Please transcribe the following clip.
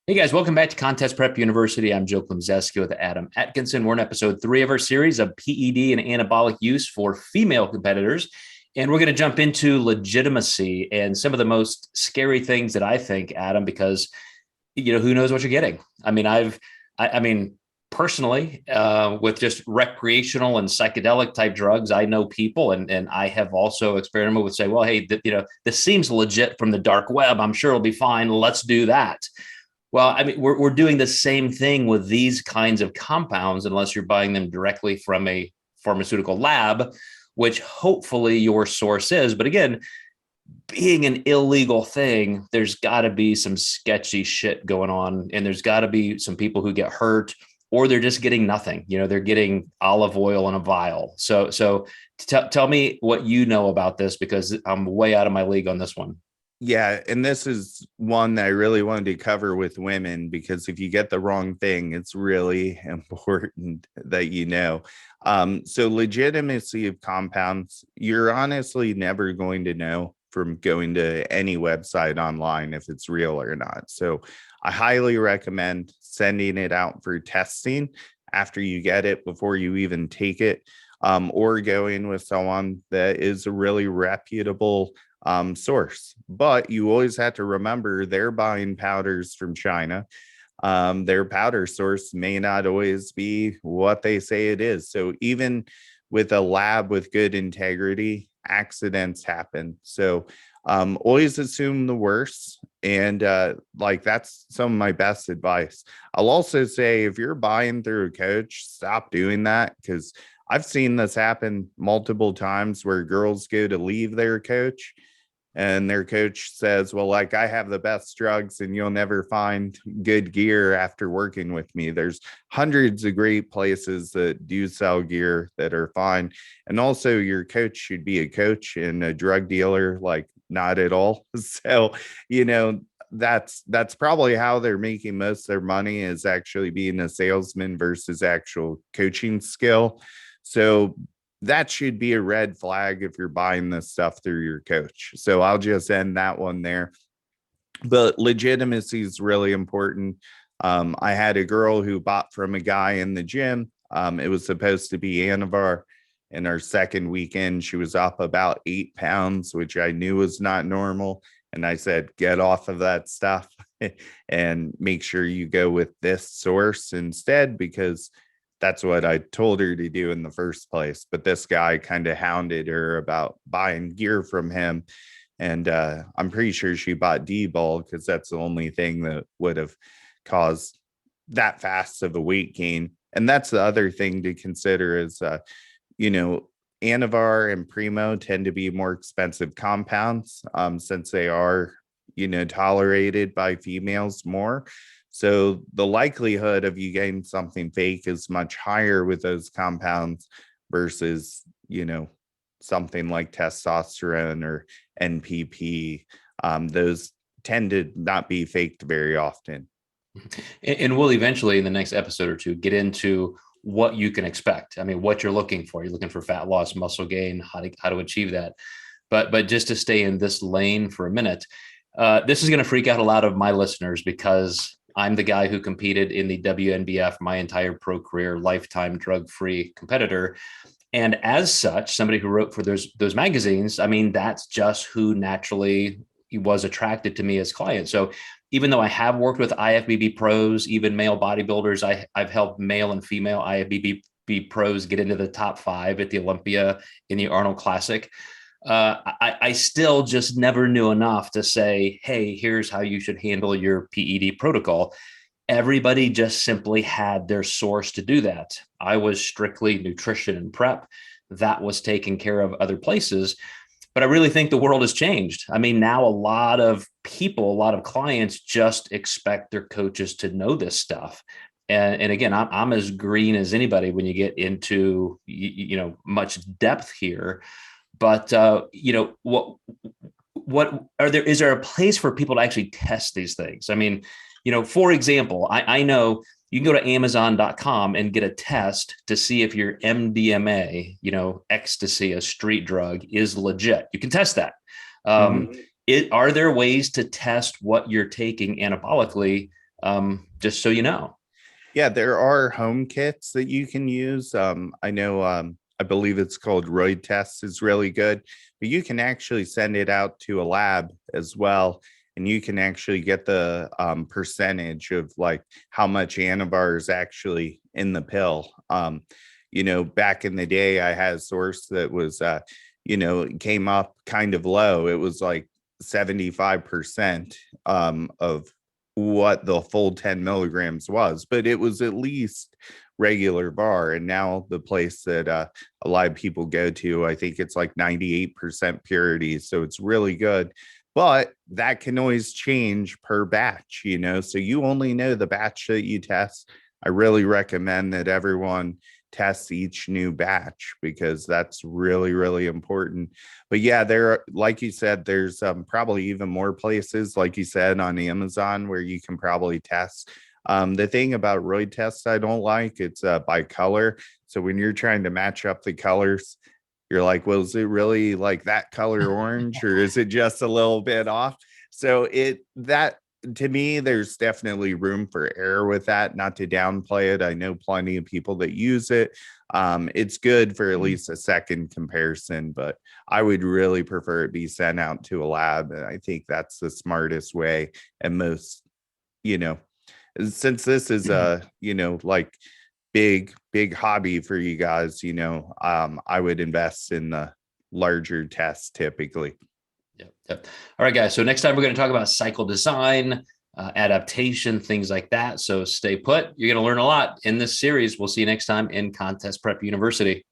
Hey guys, welcome back to Contest Prep University. I'm Joe Klemczewski with Adam Atkinson. We're in episode 3 of our series of PED and anabolic use for female competitors. And we're going to jump into legitimacy and some of the most scary things that I think, Adam, because, who knows what you're getting? I mean, personally, with just recreational and psychedelic type drugs, I know people and I have also experimented with say, well, hey, this seems legit from the dark web. I'm sure it'll be fine. Let's do that. Well, I mean, we're doing the same thing with these kinds of compounds, unless you're buying them directly from a pharmaceutical lab, which hopefully your source is. But again, being an illegal thing, there's got to be some sketchy shit going on, and there's got to be some people who get hurt, or they're just getting nothing. They're getting olive oil in a vial. So tell me what you know about this, because I'm way out of my league on this one. Yeah, and this is one that I really wanted to cover with women because if you get the wrong thing, it's really important that you know. So legitimacy of compounds, you're honestly never going to know from going to any website online if it's real or not. So I highly recommend sending it out for testing after you get it before you even take it, or going with someone that is a really reputable source. But you always have to remember they're buying powders from China. Their powder source may not always be what they say it is. So even with a lab with good integrity, accidents happen. So always assume the worst. And that's some of my best advice. I'll also say if you're buying through a coach, stop doing that, because I've seen this happen multiple times where girls go to leave their coach and their coach says, well, like, I have the best drugs and you'll never find good gear after working with me. There's hundreds of great places that do sell gear that are fine. And also your coach should be a coach and a drug dealer, like, not at all. So, that's probably how they're making most of their money, is actually being a salesman versus actual coaching skill. So that should be a red flag if you're buying this stuff through your coach. So I'll just end that one there. But legitimacy is really important. I had a girl who bought from a guy in the gym. It was supposed to be Anavar. In our second weekend, she was up about 8 pounds, which I knew was not normal. And I said, get off of that stuff and make sure you go with this source instead, because that's what I told her to do in the first place. But this guy kind of hounded her about buying gear from him. And I'm pretty sure she bought D-ball because that's the only thing that would have caused that fast of a weight gain. And that's the other thing to consider is, Anavar and Primo tend to be more expensive compounds, since they are, tolerated by females more. So the likelihood of you getting something fake is much higher with those compounds versus, something like testosterone or NPP. Those tend to not be faked very often. And we'll eventually, in the next episode or two, get into what you can expect. I mean, what you're looking for. You're looking for fat loss, muscle gain, how to achieve that. But just to stay in this lane for a minute, this is going to freak out a lot of my listeners because I'm the guy who competed in the WNBF my entire pro career, lifetime drug-free competitor. And as such, somebody who wrote for those magazines, I mean, that's just who naturally was attracted to me as client. So even though I have worked with IFBB pros, even male bodybuilders, I've helped male and female IFBB pros get into the top 5 at the Olympia in the Arnold Classic. I still just never knew enough to say, hey, here's how you should handle your PED protocol. Everybody just simply had their source to do that. I was strictly nutrition and prep. That was taken care of other places. But I really think the world has changed. I mean, now a lot of people, a lot of clients just expect their coaches to know this stuff. And again, I'm as green as anybody when you get into, much depth here. But what is there a place for people to actually test these things? I mean, for example, I know you can go to Amazon.com and get a test to see if your MDMA, ecstasy, a street drug, is legit. You can test that. Mhm. Are there ways to test what you're taking anabolically just so you know. Yeah, there are home kits that you can use. I know, I believe it's called Roid Test is really good, but you can actually send it out to a lab as well. And you can actually get the percentage of like how much Anavar is actually in the pill. Back in the day, I had a source that was, it came up kind of low. It was like 75% of what the full 10 milligrams was, but it was at least regular bar. And now the place that a lot of people go to, I think it's like 98% purity. So it's really good. But that can always change per batch, so you only know the batch that you test. I really recommend that everyone tests each new batch because that's really, really important. But yeah, like you said, there's probably even more places, like you said, on Amazon where you can probably test. The thing about Roid tests I don't like, it's by color. So when you're trying to match up the colors, you're like, well, is it really like that color orange or is it just a little bit off? So that to me, there's definitely room for error with that, not to downplay it. I know plenty of people that use it. It's good for at least a second comparison, but I would really prefer it be sent out to a lab. And I think that's the smartest way and most, since this is like big hobby for you guys, I would invest in the larger tests typically. Yep. All right, guys. So next time we're going to talk about cycle design, adaptation, things like that. So stay put. You're going to learn a lot in this series. We'll see you next time in Contest Prep University.